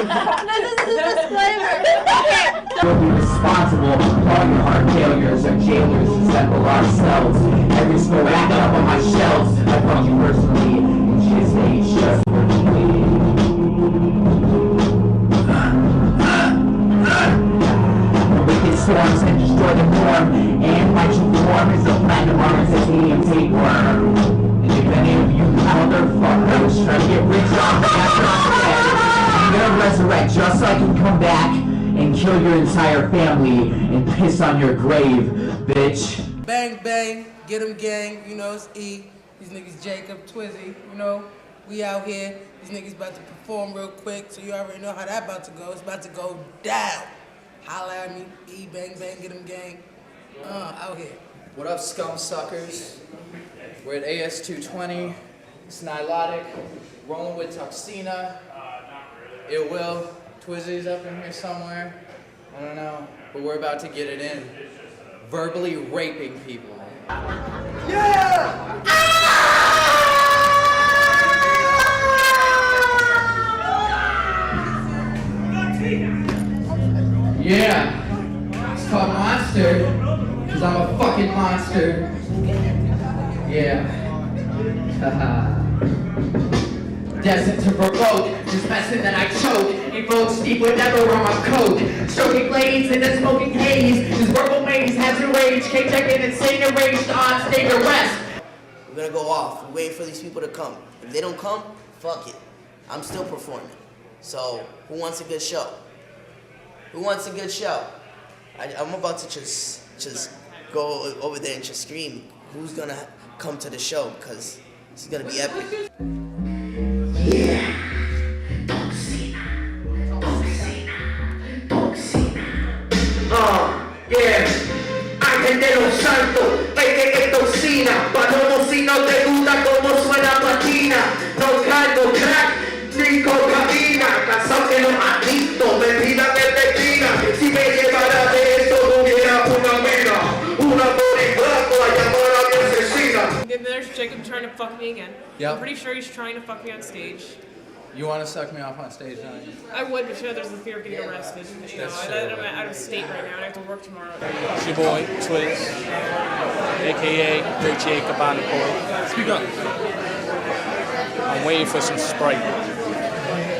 is a disclaimer. Okay. We'll be responsible for all your heart failures. Our jailers assemble ourselves. Every score racked up on my shelves. I fuck you personally. And just age just for me. Wicked storms and destroy the norm. And my true form is a platinum armor titanium tapeworm. And if any of you motherfuckers try to get rich off me after I'm dead, I'm gonna resurrect just so I can come back and kill your entire family and piss on your grave, bitch. Bang, bang, get 'em gang, you know, it's E. These niggas Jacob, Twizzy, you know, we out here. These niggas about to perform real quick, so you already know how that about to go. It's about to go down. Holla at me, E, bang, bang, get 'em gang. Out here. What up, scum suckers? We're at AS220. It's Nilotic. Rolling with Toxina. It will. Twizzy's up in here somewhere. I don't know. But we're about to get it in. Verbally raping people. Yeah! Yeah. It's called Monster. Because I'm a fucking monster. Yeah. Haha. Destined to provoke, just messing that I choke. Evokes deep whatever on my coat. Stroking blades in the smoking haze. This verbal maze has your rage. K-checking insane enraged on stage arrest. We're gonna go off. We're waiting for these people to come. If they don't come, fuck it. I'm still performing. So, who wants a good show? Who wants a good show? I'm about to just go over there and just scream. Who's gonna come to the show? Because this is gonna be epic. Yeah. Yeah, Ángel de los Santos, que toxina, palomo si no te gusta como suena patina, no cargo crack, ni cocaína, cansado que los adictos me pidan el tequila, si me llevara de esto tuviera una mena, una boricua a llamar a mi asesina. There's Jacob trying to fuck me again. Yep. I'm pretty sure he's trying to fuck me on stage. You want to suck me off on stage, don't you? I would, but you know, there's the fear of getting arrested. You know, I'm out of state right now and I have to work tomorrow. It's your boy, Twiz, a.k.a. Great Jacob on the court. Speak up. I'm waiting for some Sprite.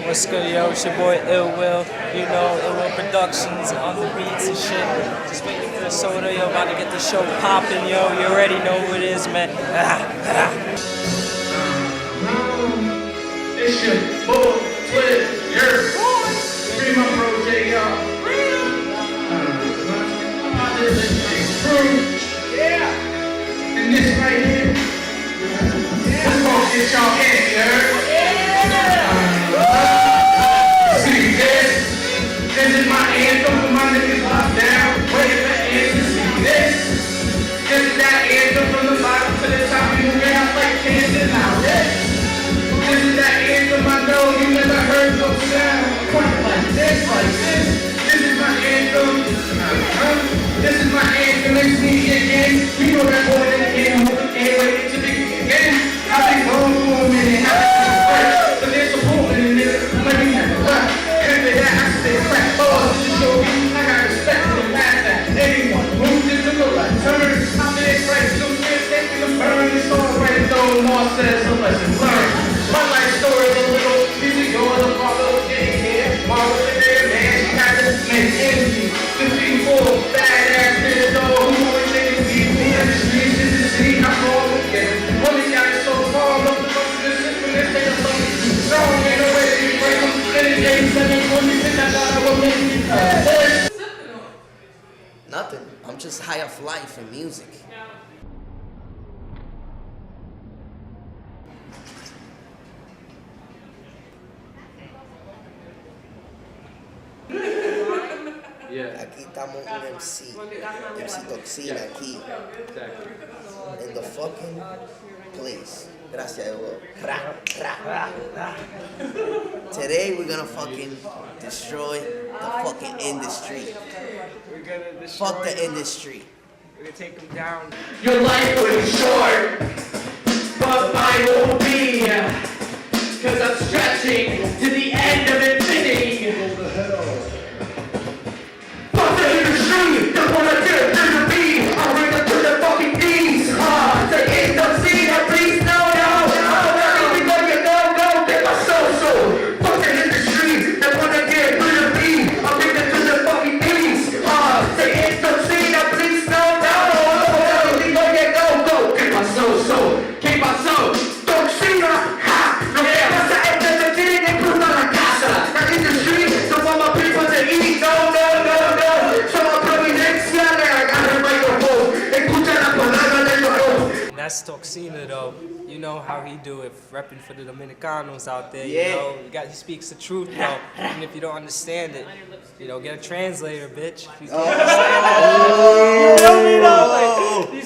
What's good, yo? It's your boy Ill Will. You know, Ill Will Productions on the beats and shit. Just waiting for the soda, yo. About to get the show popping, yo. You already know who it is, man. It's your boy, Twiz, free my bro, J, y'all. Yeah. And this right here, we're gonna get y'all in, you heard? See this? This is my anthem for my niggas locked down. Waiting for answers. See this? This is that anthem from the bottom to the top. You move out like Kansas now. This is that anthem I know you never heard no sound. Quite like this, like this. This is my anthem. This is my anthem. It's me again. You know that boy in the end. Can't wait to begin again. I've been going for a minute. I've been fresh. But there's a woman in there. Let me have a laugh. After that, I stay flat. Oh, this is your beat. I got respect for the past that. Anyone moves this to the left turn. I'm there, right? So we're taking the burn. It's already though. More says a lesson learned. My life story is a little piece of yours, a father getting here. Marvel the day, man, she had to make energy. 54 badass niggas, though, who always making people in the streets just to see how far we get. Only got it so far, love the most of the system, this ain't a fucking song, ain't no way to break them. In the game, 726, I thought I would make it. Nothing. I'm just high off life and music. necesitamos un MC Toxina aquí. In the fucking place. Gracias, Evo. Today we're gonna fucking destroy the fucking industry. We're gonna destroy. Fuck the industry. We're gonna take them down. Your life will be short, but mine won't be. Cause I'm stretching to the end of infinity. Fuck the industry, that's what I did to me. I'll bring it to the fucking knees. Say it's the scene, please no. Everything you go, get my soul. Fuck the industry, that's what I did to me. I'll bring it to the fucking knees. Say it's the scene, please no. Everything you go, get my soul. Keep my soul. Toxina, ha, no. That's Toxina though. You know how he do it, repping for the Dominicanos out there. Yeah. You know, he speaks the truth though. Even if you don't understand it, you know, get a translator, bitch. If you can't understand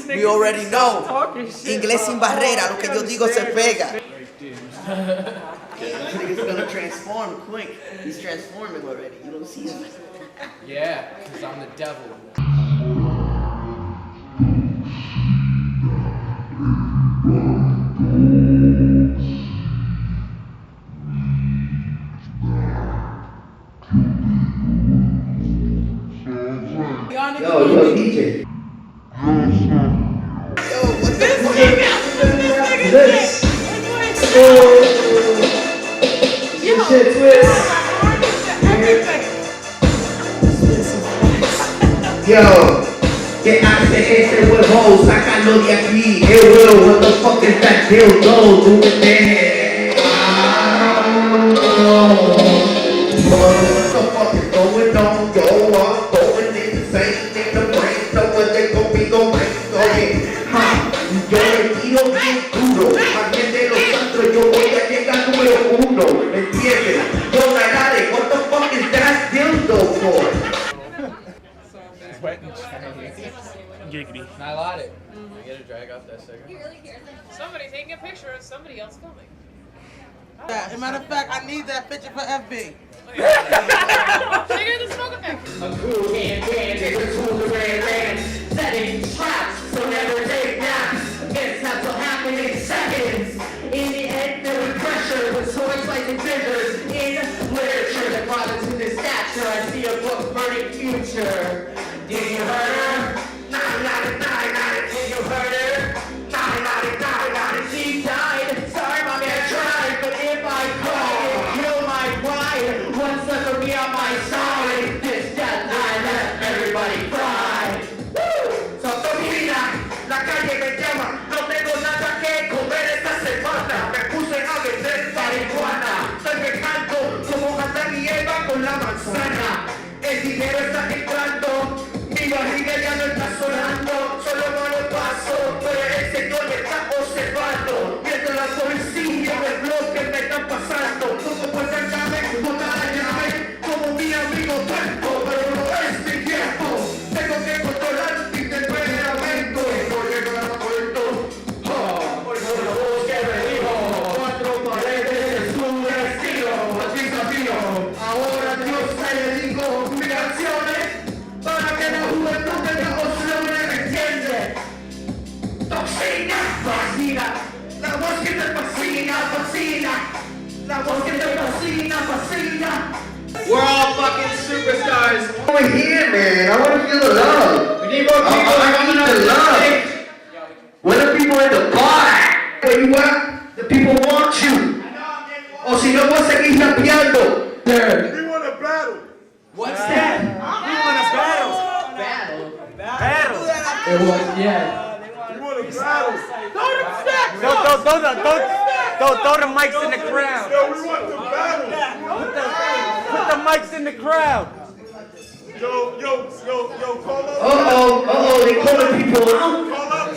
it. We already know. Inglés sin barrera, lo que yo digo se pega. He's gonna transform quick. He's transforming already. You don't see him. Yeah, because I'm the devil. Yo, DJ. Shit, twist. Yo, que hace ese huevo, sácalo de aquí. Huevo, what the fuck is that dildo doing there? What the fuck is going on, yo? I'm going insane in the brain, so what they gon' be going on? Yo le tiro bien duro, alguien de los astros, yo voy a llegar número 1, ¿entiendes? Yo Nilotic, what the fuck is that dildo for? Giggity. Nilotic. I gotta drag off that second. Somebody taking a picture of somebody else filming. As a matter of fact, I need that picture for FB. Figure the smoke effect. A cool hand, niggas who the red setting traps, so never take naps. It's not to happen in seconds. In the end, there was pressure with toys like the scissors. In literature that brought us to this stature, I see a book burning future. Did you heard her? Nilotic, did you heard her? Nilotic, she died. Sorry, mommy, I tried, but if I cried, it killed my pride. What's left for me on my side? This death I let everybody cry. Woo! So Toxina, la calle me llama. No tengo nada que comer esta semana. Me puse a vender marihuana. Estoy pegando como Adán y Eva con la manzana. El dinero está entrando. Mi barriga ya no está sonando, solo mano paso, pero el señor me está observando. Viendo la policía del bloque me están pasando. Todo puede sacarme, botar la llave, como mi amigo Puerto, pero no es mi tiempo. Tengo que controlar mi temperamento. Porque no la puerto, por la voz que me dijo. 4 paredes es un destino, así sabía. Ahora Dios me dijo mis acciones. Para que la juventud tenga opciones, ¿me entiende? Toxina, fascina. La voz que te fascina. La voz que te fascina. We're all fucking superstars. Over here, man. I want to feel the love. We need more people. I need the love. Where the people in the bar? Where you at? The people want you. O si no, vos seguís rapeando. We want a battle. What's that? We want a battle. Battle. It was, yeah. We want a battle. Don't throw the mics in the crowd. Yo, we want the battle. Put the mics in the crowd. Yo, call up. Uh-oh, they calling people out.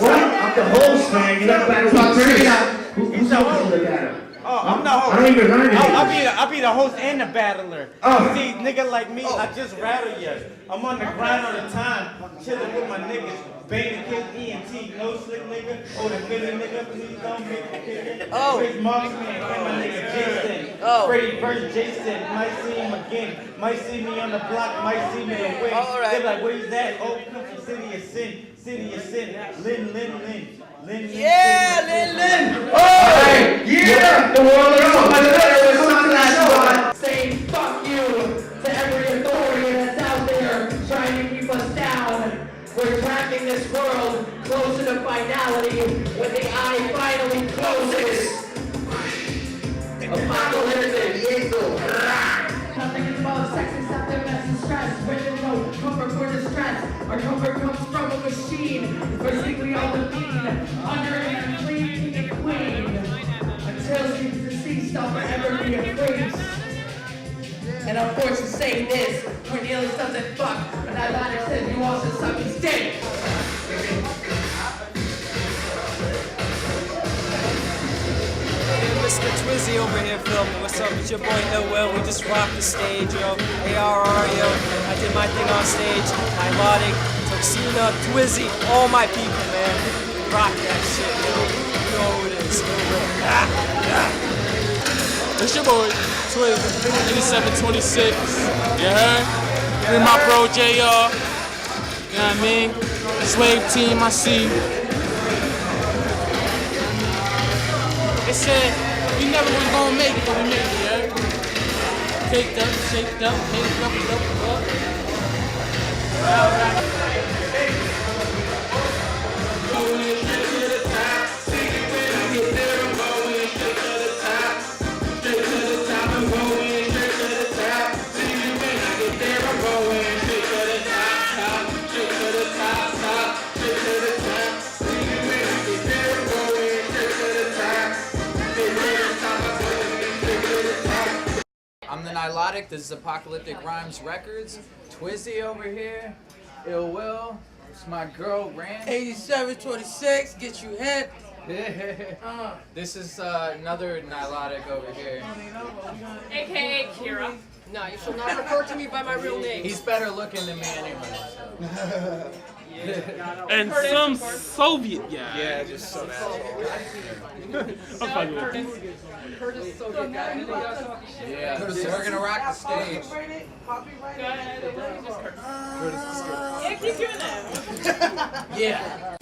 What? I'm the host, man. You got to battle Toxina. Who's out to look at him? I'm the host. I don't even learn I'll be the host and the battler. See, nigga like me, I just rattle you. I'm on the grind all the time, chilling with my niggas. Bane kiss ENT, no slick nigga. Oh, the Philly nigga, please don't make me kick it. Chris Marksman and my nigga Jason. Freddie vs. Jason, might see him again. Might see me on the block, might see me in the wing. They're like, where's that? Oh, come from City of Sin. City of Sin. Lynn. Yeah, Lynn. Alright, yeah! The world is so much better with something that's not saying fuck you to every authority that's out there trying to keep us down. We're tracking this world closer to finality when the eye finally closes. Apocalyptic. Nothing is about sex except their mess and stress. When there's no comfort for distress, our comfort comes from a machine. We're simply all the mean, under an king and queen. Until she's deceased, I'll forever be a priest. And I'm forced to say this, Cornelius doesn't fuck, but Nilotic says you also suck his dick. Mr. Twizzy over here filming. What's up? It's your boy Ill Will. We just rocked the stage, yo. ARR, yo. I did my thing on stage. Nilotic, Toxina, Twizzy, all my people, man. Rock that shit, yo. You know who it is. Ill Will. It's your boy, Twiz, 8726. You heard? With my bro JR. You know what I mean? Slave team, I see. They said we never was gonna make it, but we made it, yeah? Caked up, shaped up, made it up. I'm the Nilotic, this is Apocalyptic Rhymes Records. Twizzy over here, Ill Will, it's my girl Rand. 8726, get you hit. This is another Nilotic over here. AKA Kira. No, you shall not refer to me by my real name. He's better looking than me anyway, so. And some Soviet guy. Yeah, just some asshole. I'm fucking with you. Curtis Soviet guy. Yeah, so we're gonna rock the stage. Yeah, keep doing that. Yeah.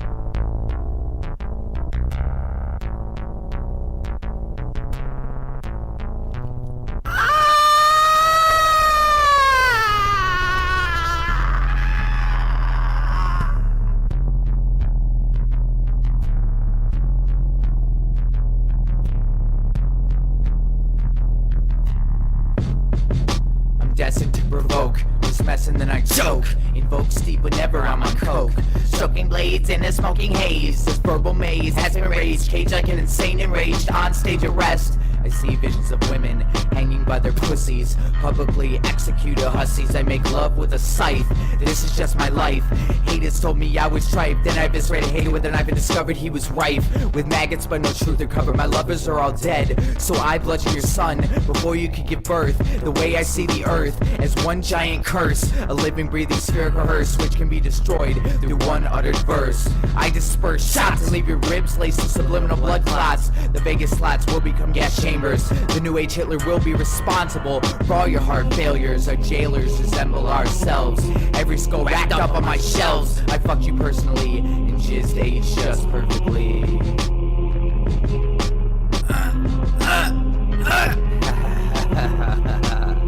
Destined to provoke this mess and then I choke. Invoke steep whenever I'm on coke. Stroking blades in a smoking haze. This verbal maze has been raised. Cage like an insane enraged on stage arrest. I see visions of women hanging by their pussies, publicly executed hussies. I make love with a scythe. This is just my life. Haters told me I was tripe. Then I eviscerated hater with a knife and discovered he was rife with maggots but no truth to cover. My lovers are all dead, so I bludgeon your son before you could give birth. The way I see the earth as one giant curse, a living breathing spherical hearse which can be destroyed through one uttered verse. I disperse shots and leave your ribs laced with subliminal blood clots. The Vegas slots will become gas chambers. The new age Hitler will be responsible for all your heart failures. Our jailers resemble ourselves. Every skull racked up on my shelves. I fucked you personally and jizzed age just perfectly.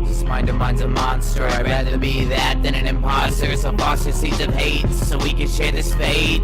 This mind of mine's a monster. I'd rather be that than an imposter. So foster seeds of hate so we can share this fate.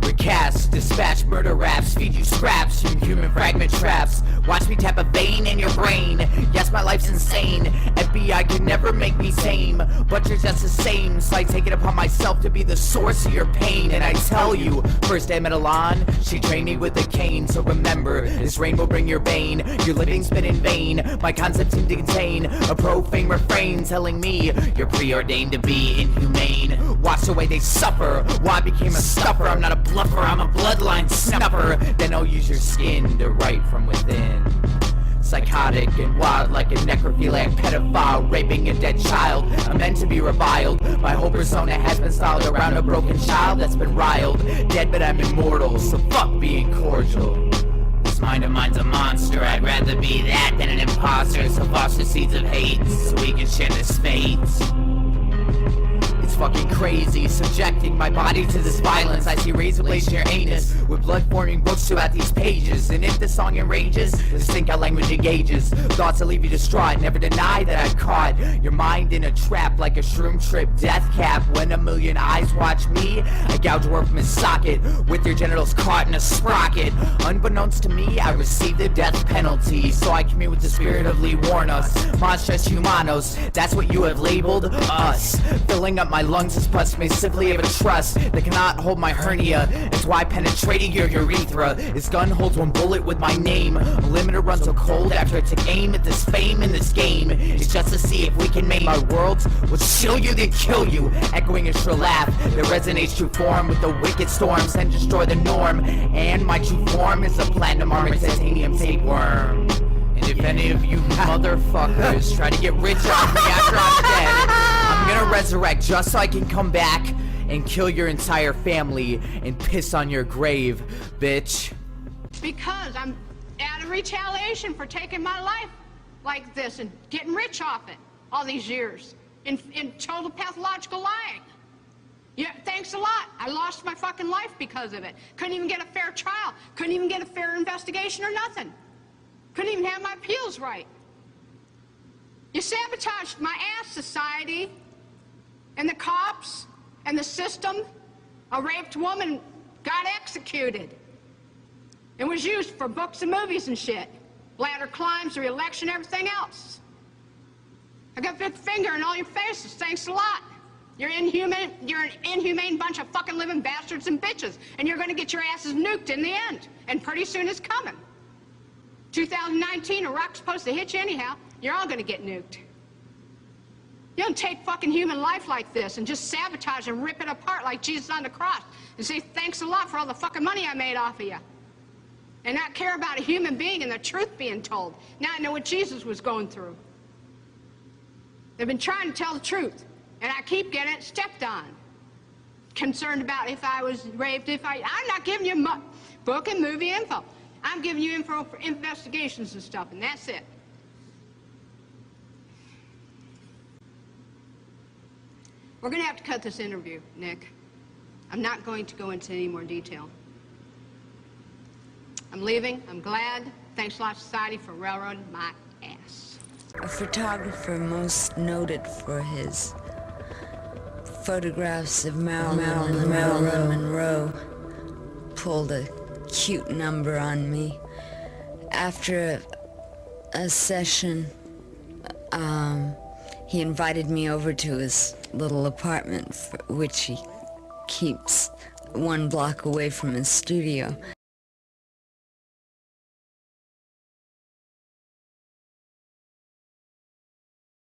Recast, dispatch murder raps, feed you scraps from human fragment traps. Watch me tap a vein in your brain. Yes, guess my life's insane. FBI can never make me tame, but you're just the same. So I take it upon myself to be the source of your pain. And I tell you, first day I met Alon, she trained me with a cane. So remember, this rain will bring your bane. Your living's been in vain. My concepts seem to contain a profane refrain telling me you're preordained to be inhumane. Watch the way they suffer. Why I became a stuffer. I'm not a bluffer, I'm a bloodline snuffer. Then I'll use your skin to write from within. Psychotic and wild like a necrophiliac pedophile raping a dead child. I'm meant to be reviled. My whole persona has been styled around a broken child that's been riled. Dead but I'm immortal, so fuck being cordial. This mind of mine's a monster. I'd rather be that than an imposter. So foster seeds of hate so we can share this fate. It's fucking crazy, subjecting my body to this violence. I see razor blades in your anus, with blood forming books throughout these pages. And if the song enrages, just think how language engages. Thoughts that leave you distraught, never deny that I caught your mind in a trap like a shroom trip death cap. When a million eyes watch me, I gouge work from his socket, with your genitals caught in a sprocket. Unbeknownst to me, I received the death penalty, so I commune with the spirit of Lee Warnos. Monstrous humanos, that's what you have labeled us. Filling up my lungs is pus may simply have a trust that cannot hold my hernia. It's why penetrating your urethra. This gun holds one bullet with my name. A limiter runs so cold after I took aim at this fame in this game. It's just to see if we can make my worlds will chill you then kill you. Echoing a shrill laugh that resonates true form with the wicked storms and destroy the norm. And my true form is a platinum armored titanium tapeworm. And if any of you motherfuckers try to get rich off me after I'm dead, I'm gonna resurrect just so I can come back and kill your entire family and piss on your grave, bitch. Because I'm out of retaliation for taking my life like this and getting rich off it all these years in total pathological lying. Yeah, thanks a lot. I lost my fucking life because of it. Couldn't even get a fair trial. Couldn't even get a fair investigation or nothing. Couldn't even have my appeals right. You sabotaged my ass, society, and the cops, and the system. A raped woman got executed. It was used for books and movies and shit. Ladder climbs, re-election, everything else. I got a big finger in all your faces. Thanks a lot. You're inhuman. You're an inhumane bunch of fucking living bastards and bitches, and you're gonna get your asses nuked in the end. And pretty soon it's coming. 2019, Iraq's supposed to hit you anyhow. You're all gonna get nuked. You don't take fucking human life like this and just sabotage and rip it apart like Jesus on the cross and say thanks a lot for all the fucking money I made off of you. And not care about a human being and the truth being told. Now I know what Jesus was going through. They've been trying to tell the truth, and I keep getting it stepped on. Concerned about if I was raped, I'm not giving you book and movie info. I'm giving you info for investigations and stuff, and that's it. We're going to have to cut this interview, Nick. I'm not going to go into any more detail. I'm leaving. I'm glad. Thanks a lot, society, for railroading my ass. A photographer most noted for his photographs of Marilyn Monroe pulled a cute number on me. After a session, he invited me over to his little apartment, which he keeps 1 block away from his studio.